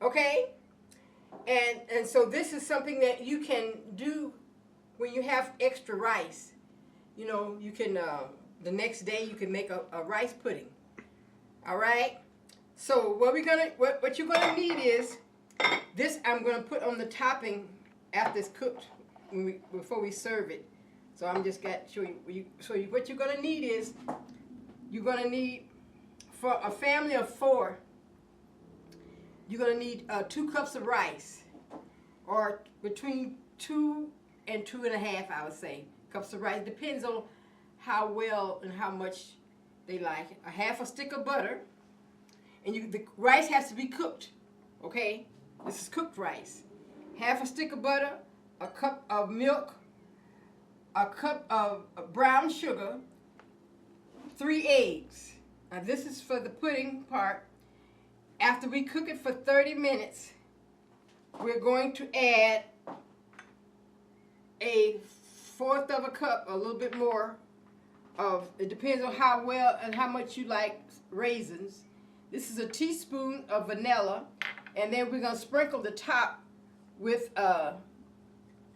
Okay? And so this is something that you can do when you have extra rice. You know, you can, the next day you can make a rice pudding. All right? So what you're gonna need is this. I'm gonna put on the topping after it's cooked before we serve it. So I'm just got to show you. What you're gonna need is you're gonna need, for a family of 4, you're gonna need 2 cups of rice, or between 2 and 2.5, I would say, cups of rice. Depends on how well and how much they like it. A half a stick of butter, and the rice has to be cooked. Okay, this is cooked rice. Half a stick of butter, a cup of milk, a cup of brown sugar, 3 eggs. Now this is for the pudding part. After we cook it for 30 minutes, we're going to add a 1/4 of a cup, a little bit more of, it depends on how well and how much you like raisins. This is a teaspoon of vanilla, and then we're gonna sprinkle the top with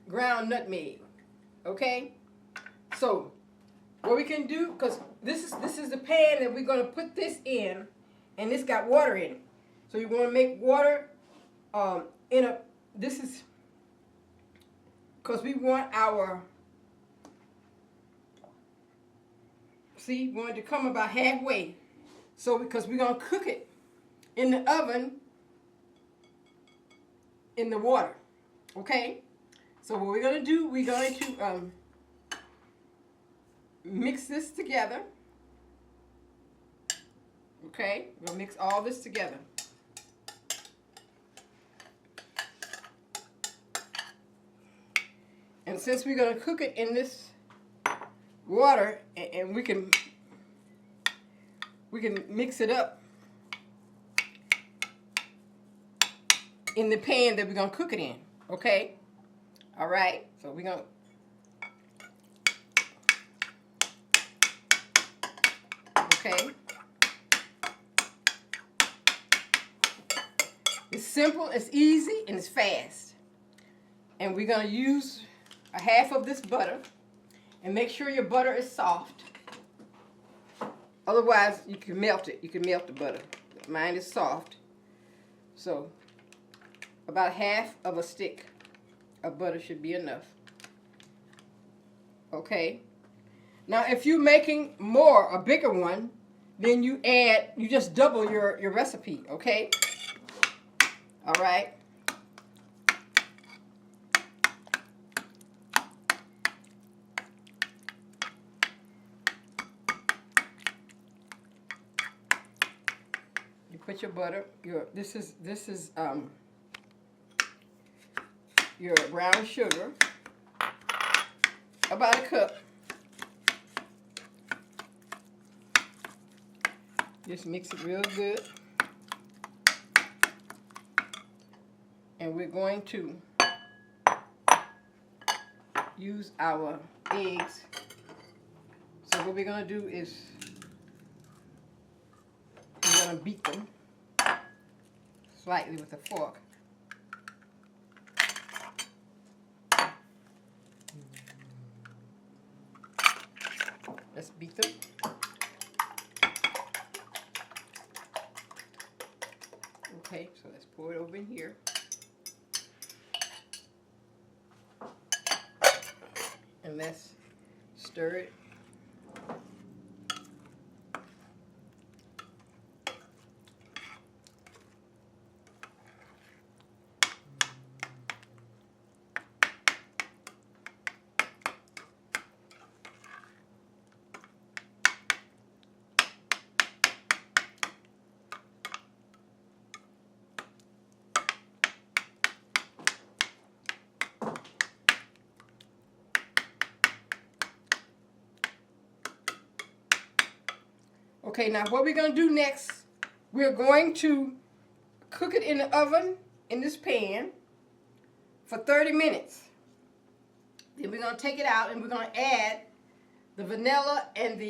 ground nutmeg. Okay? So what we can do, because this is the pan that we're gonna put this in, and it's got water in it. So you want to make water this is because we want our, see, we want it to come about halfway. So because we're going to cook it in the oven in the water. Okay? So what we're going to do, we're going to mix this together. Okay? We're going to mix all this together. And since we're going to cook it in this water, and we can mix it up in the pan that we're going to cook it in. Okay? All right? So we're going to... Okay? It's simple, it's easy, and it's fast. And we're going to use a half of this butter, and make sure your butter is soft. Otherwise, you can melt it. You can melt the butter. Mine is soft. So, about half of a stick of butter should be enough. Okay. Now, if you're making more, a bigger one, then you just double your recipe. Okay. All right. Put your butter. This is your brown sugar, about a cup. Just mix it real good, and we're going to use our eggs. So what we're going to do is we're going to beat them slightly with a fork. Let's beat them. Okay, so let's pour it over in here. And let's stir it. Okay, now what we're going to do next, we're going to cook it in the oven in this pan for 30 minutes. Then we're going to take it out and we're going to add the vanilla and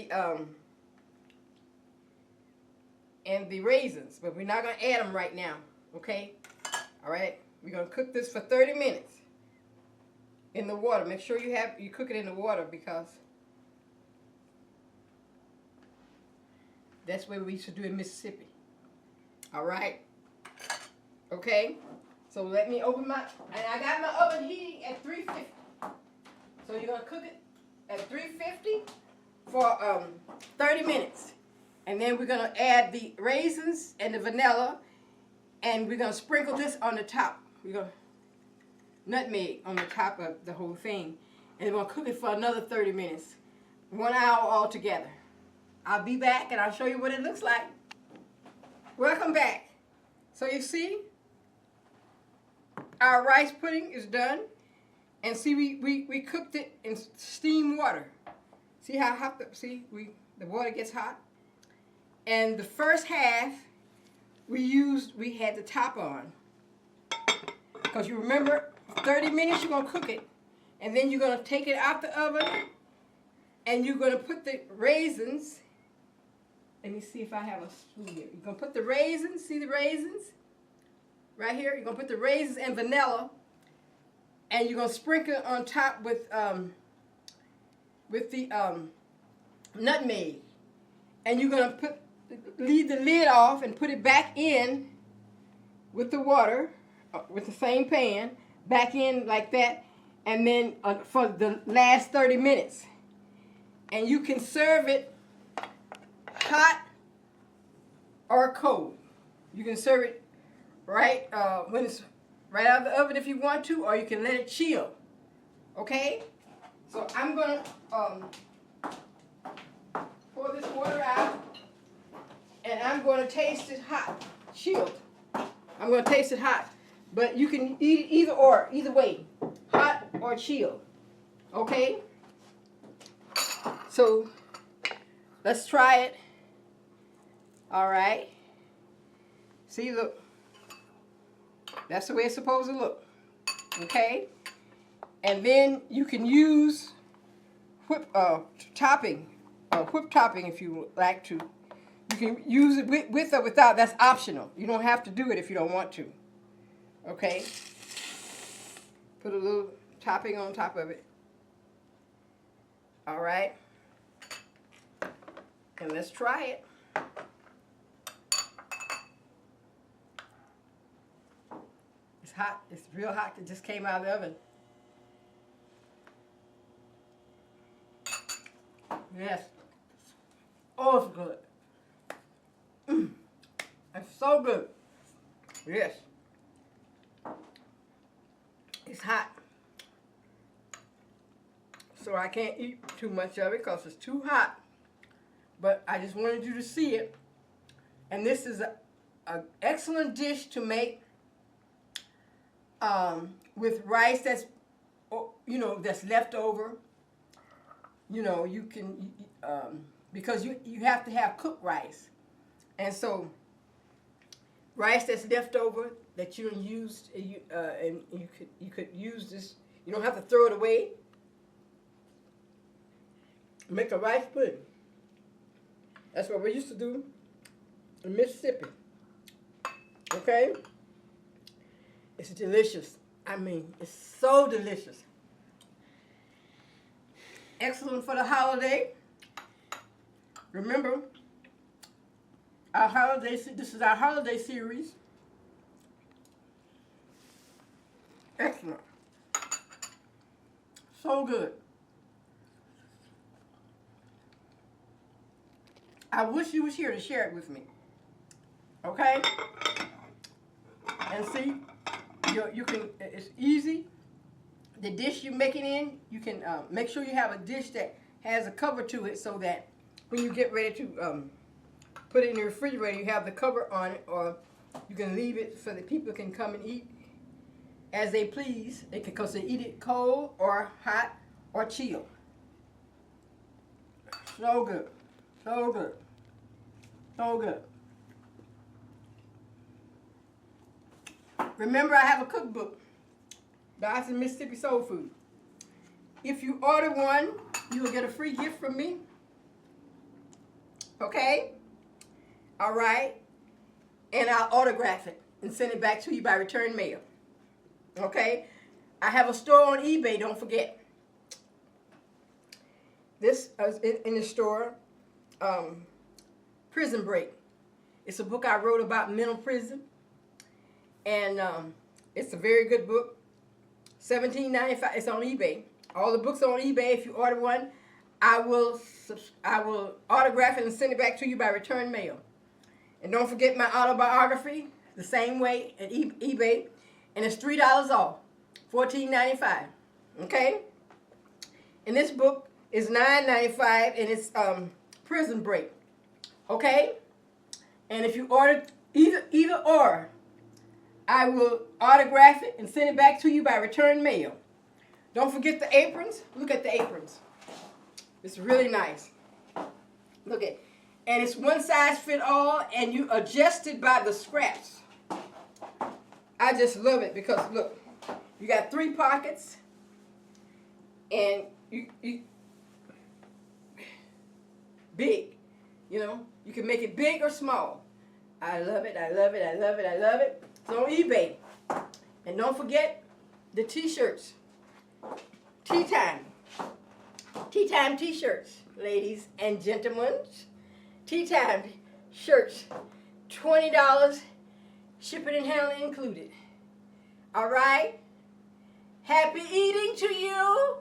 the raisins, but we're not going to add them right now, okay? All right, we're gonna cook this for 30 minutes in the water. Make sure you cook it in the water because that's what we used to do in Mississippi. All right. Okay. So let me open and I got my oven heating at 350. So you're gonna cook it at 350 for 30 minutes. And then we're gonna add the raisins and the vanilla, and we're gonna sprinkle this on the top. We're gonna nutmeg on the top of the whole thing. And we're gonna cook it for another 30 minutes. 1 hour altogether. I'll be back and I'll show you what it looks like. Welcome back. So you see, our rice pudding is done. And see, we cooked it in steam water. See how hot the water gets hot? And the first half, we had the top on. Because you remember, 30 minutes you're going to cook it. And then you're going to take it out the oven. And you're going to put the raisins. Let me see if I have a spoon here. You're going to put the raisins. See the raisins? Right here. You're going to put the raisins and vanilla. And you're going to sprinkle it on top with the nutmeg. And you're going to leave the lid off and put it back in with the water, with the same pan, back in like that, and then for the last 30 minutes. And you can serve it hot or cold. You can serve it right when it's right out of the oven if you want to, or you can let it chill. Okay? So I'm going to pour this water out, and I'm going to taste it hot, chilled. I'm going to taste it hot, but you can eat it either way, hot or chilled. Okay? So let's try it. All right. See, look. That's the way it's supposed to look. Okay? And then you can use whipped topping if you like to. You can use it with or without. That's optional. You don't have to do it if you don't want to. Okay? Put a little topping on top of it. All right? And let's try it. It's hot. It's real hot. It just came out of the oven. Yes. Oh, it's good. It's so good. Yes. It's hot. So I can't eat too much of it because it's too hot. But I just wanted you to see it. And this is an excellent dish to make with rice that's, that's left over. You can, because you have to have cooked rice. And so rice that's left over that you used, and you could use this. You don't have to throw it away. Make a rice pudding. That's what we used to do in Mississippi. Okay? It's delicious. I mean, it's so delicious. Excellent for the holiday. Remember, this is our holiday series. Excellent. So good. I wish you was here to share it with me. Okay? And see, you can, it's easy. The dish you're making in, you can make sure you have a dish that has a cover to it so that when you get ready to put it in the refrigerator, you have the cover on it, or you can leave it so that people can come and eat as they please. They can, because they eat it cold or hot or chilled. So good. So good. So good. Remember, I have a cookbook, Dodson Mississippi Soul Food. If you order one, you will get a free gift from me. Okay? All right? And I'll autograph it. and send it back to you by return mail. Okay? I have a store on eBay, don't forget. This is in the store, Prison Break. It's a book I wrote about mental prison. And it's a very good book. $17.95. It's on eBay. All the books are on eBay. If you order one, I will autograph it and send it back to you by return mail. And don't forget my autobiography, the same way at eBay. And it's $3 off, $14.95. Okay? And this book is $9.95, and it's Prison Break. Okay? And if you order either or, I will autograph it and send it back to you by return mail. Don't forget the aprons. Look at the aprons. It's really nice. Look at, and it's one size fit all, and you adjust it by the scraps. I just love it because look, you got 3 pockets, and you big. You know, you can make it big or small. I love it. I love it. I love it. I love it. It's on eBay. And don't forget the t-shirts. Tea time. Tea time t-shirts, ladies and gentlemen. Tea time shirts. $20, shipping and handling included. All right? Happy eating to you.